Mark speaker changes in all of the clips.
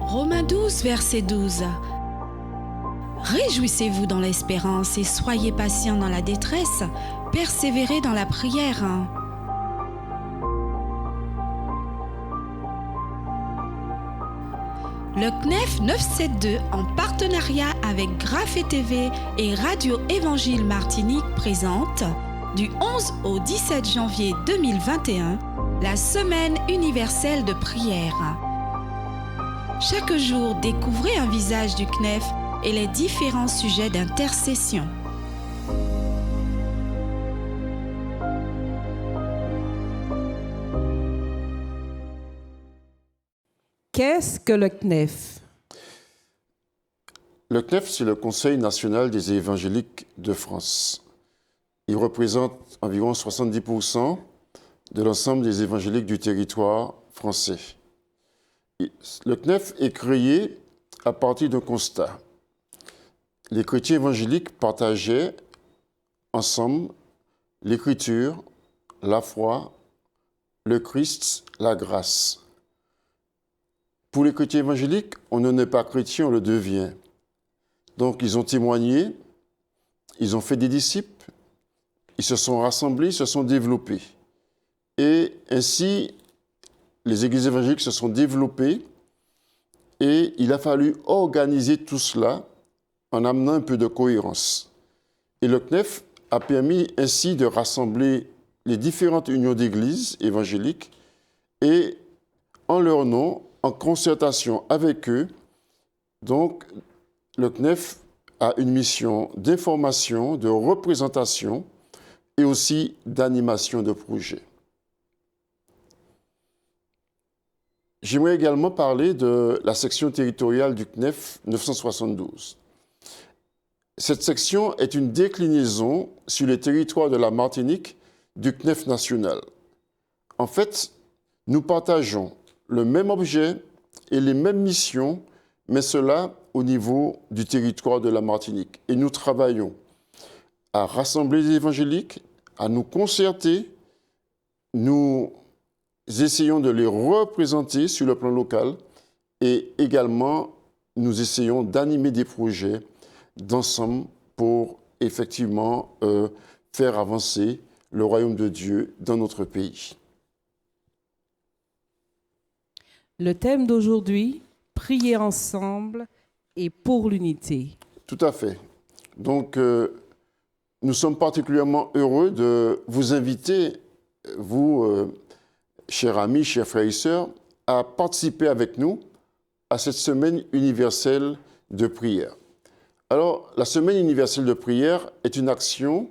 Speaker 1: Romains 12, verset 12. Réjouissez-vous dans l'espérance et soyez patients dans la détresse, persévérez dans la prière. Le CNEF 972, en partenariat avec Graphe TV et Radio Évangile Martinique, présente, du 11 au 17 janvier 2021, la Semaine universelle de prière. Chaque jour, découvrez un visage du CNEF et les différents sujets d'intercession.
Speaker 2: Qu'est-ce que le CNEF?
Speaker 3: Le CNEF, c'est le Conseil national des évangéliques de France. Il représente environ 70% de l'ensemble des évangéliques du territoire français. Le CNEF est créé à partir d'un constat. Les chrétiens évangéliques partageaient ensemble l'écriture, la foi, le Christ, la grâce. Pour les chrétiens évangéliques, on ne naît pas chrétien, on le devient. Donc, ils ont témoigné, ils ont fait des disciples, ils se sont rassemblés, ils se sont développés. Et ainsi, les églises évangéliques se sont développées et il a fallu organiser tout cela en amenant un peu de cohérence. Et le CNEF a permis ainsi de rassembler les différentes unions d'églises évangéliques et en leur nom, en concertation avec eux. Donc, le CNEF a une mission d'information, de représentation et aussi d'animation de projets. J'aimerais également parler de la section territoriale du CNEF 972. Cette section est une déclinaison sur les territoires de la Martinique du CNEF national. En fait, nous partageons le même objet et les mêmes missions, mais cela au niveau du territoire de la Martinique. Et nous travaillons à rassembler les évangéliques, à nous concerter, nous essayons de les représenter sur le plan local et également nous essayons d'animer des projets d'ensemble pour effectivement faire avancer le royaume de Dieu dans notre pays.
Speaker 2: Le thème d'aujourd'hui, prier ensemble et pour l'unité.
Speaker 3: Tout à fait. Donc, nous sommes particulièrement heureux de vous inviter, vous, chers amis, chers frères et sœurs, à participer avec nous à cette semaine universelle de prière. Alors, la semaine universelle de prière est une action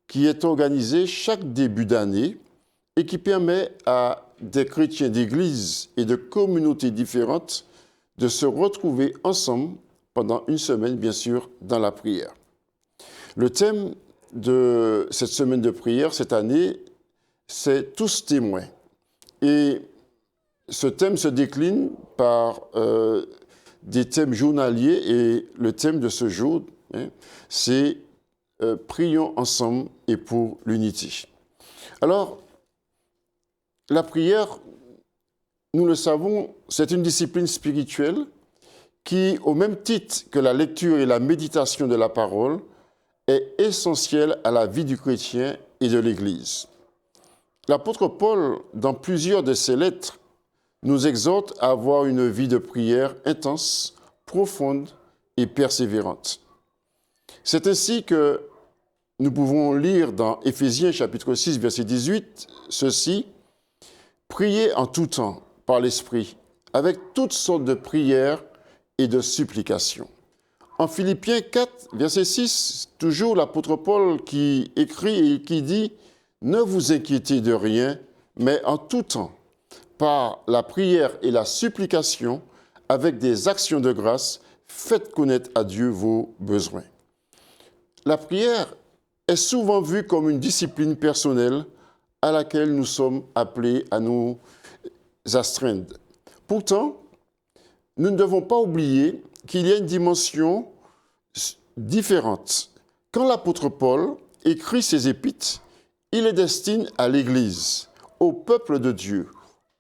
Speaker 3: qui est organisée chaque début d'année et qui permet à des chrétiens d'églises et de communautés différentes de se retrouver ensemble pendant une semaine, bien sûr, dans la prière. Le thème de cette semaine de prière, cette année, c'est « Tous témoins ». Et ce thème se décline par des thèmes journaliers et le thème de ce jour, c'est « Prions ensemble et pour l'unité ». Alors, la prière, nous le savons, c'est une discipline spirituelle qui, au même titre que la lecture et la méditation de la parole, est essentielle à la vie du chrétien et de l'Église. L'apôtre Paul, dans plusieurs de ses lettres, nous exhorte à avoir une vie de prière intense, profonde et persévérante. C'est ainsi que nous pouvons lire dans Éphésiens chapitre 6, verset 18, ceci: « Priez en tout temps par l'Esprit, avec toutes sortes de prières et de supplications. » En Philippiens 4, verset 6, toujours l'apôtre Paul qui écrit et qui dit « Ne vous inquiétez de rien, mais en tout temps, par la prière et la supplication, avec des actions de grâce, faites connaître à Dieu vos besoins. » La prière est souvent vue comme une discipline personnelle à laquelle nous sommes appelés à nous astreindre. Pourtant, nous ne devons pas oublier qu'il y a une dimension différente. Quand l'apôtre Paul écrit ses épîtres, il les destine à l'Église, au peuple de Dieu,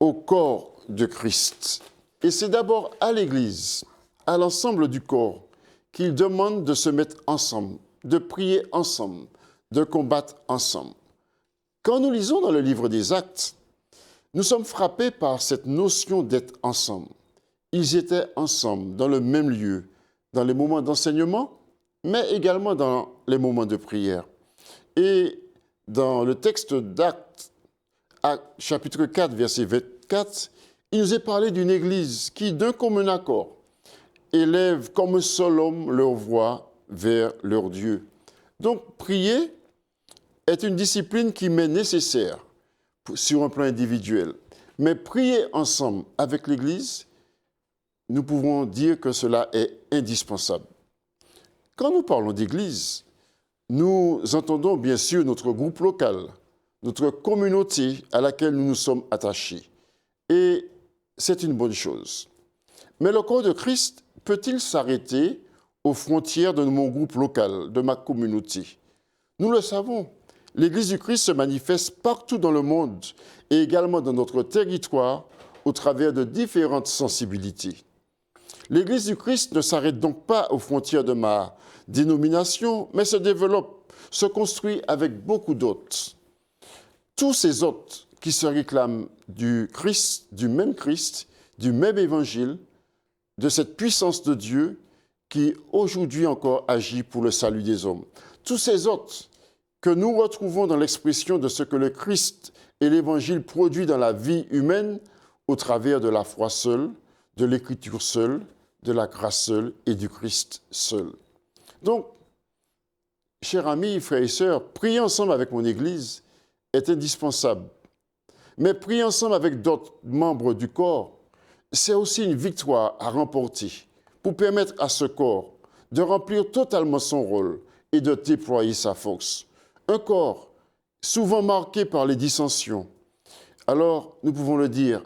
Speaker 3: au corps de Christ. Et c'est d'abord à l'Église, à l'ensemble du corps, qu'il demande de se mettre ensemble, de prier ensemble, de combattre ensemble. Quand nous lisons dans le livre des Actes, nous sommes frappés par cette notion d'être ensemble. Ils étaient ensemble, dans le même lieu, dans les moments d'enseignement, mais également dans les moments de prière. Et dans le texte d'Actes, chapitre 4, verset 24, il nous est parlé d'une église qui, d'un commun accord, élève comme un seul homme leur voix vers leur Dieu. Donc, prier est une discipline qui m'est nécessaire sur un plan individuel. Mais prier ensemble avec l'Église, nous pouvons dire que cela est indispensable. Quand nous parlons d'Église, nous entendons bien sûr notre groupe local, notre communauté à laquelle nous nous sommes attachés. Et c'est une bonne chose. Mais le corps de Christ peut-il s'arrêter aux frontières de mon groupe local, de ma communauté? Nous le savons, l'Église du Christ se manifeste partout dans le monde et également dans notre territoire au travers de différentes sensibilités. L'Église du Christ ne s'arrête donc pas aux frontières de ma dénomination, mais se développe, se construit avec beaucoup d'autres. Tous ces autres qui se réclament du Christ, du même évangile, de cette puissance de Dieu qui aujourd'hui encore agit pour le salut des hommes. Tous ces autres que nous retrouvons dans l'expression de ce que le Christ et l'Évangile produit dans la vie humaine au travers de la foi seule, de l'Écriture seule, de la grâce seule et du Christ seul. Donc, chers amis, frères et sœurs, prier ensemble avec mon Église est indispensable. Mais prier ensemble avec d'autres membres du corps, c'est aussi une victoire à remporter pour permettre à ce corps de remplir totalement son rôle et de déployer sa force. Un corps souvent marqué par les dissensions. Alors, nous pouvons le dire,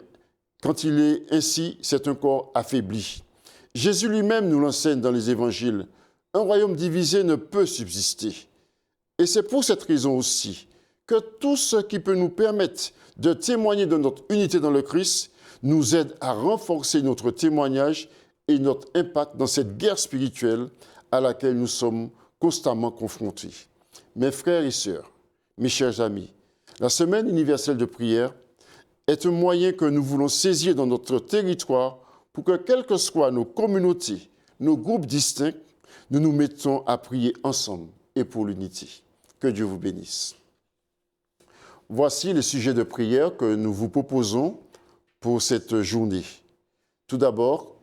Speaker 3: quand il est ainsi, c'est un corps affaibli. Jésus lui-même nous l'enseigne dans les évangiles. Un royaume divisé ne peut subsister. Et c'est pour cette raison aussi que tout ce qui peut nous permettre de témoigner de notre unité dans le Christ nous aide à renforcer notre témoignage et notre impact dans cette guerre spirituelle à laquelle nous sommes constamment confrontés. Mes frères et sœurs, mes chers amis, la Semaine universelle de prière est un moyen que nous voulons saisir dans notre territoire pour que, quelles que soient nos communautés, nos groupes distincts, nous nous mettons à prier ensemble et pour l'unité. Que Dieu vous bénisse. Voici le sujet de prière que nous vous proposons pour cette journée. Tout d'abord,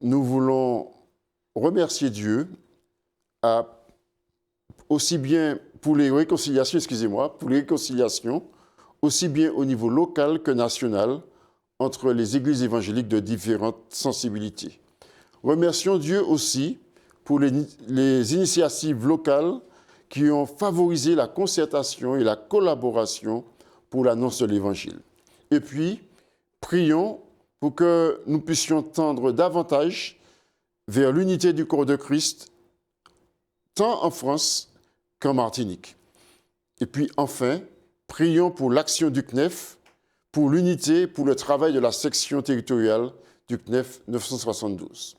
Speaker 3: nous voulons remercier Dieu aussi bien pour les réconciliations, aussi bien au niveau local que national, entre les églises évangéliques de différentes sensibilités. Remercions Dieu aussi pour les initiatives locales qui ont favorisé la concertation et la collaboration pour l'annonce de l'Évangile. Et puis, prions pour que nous puissions tendre davantage vers l'unité du corps de Christ, tant en France qu'en Martinique. Et puis enfin, prions pour l'action du CNEF, pour l'unité, pour le travail de la section territoriale du CNEF 972.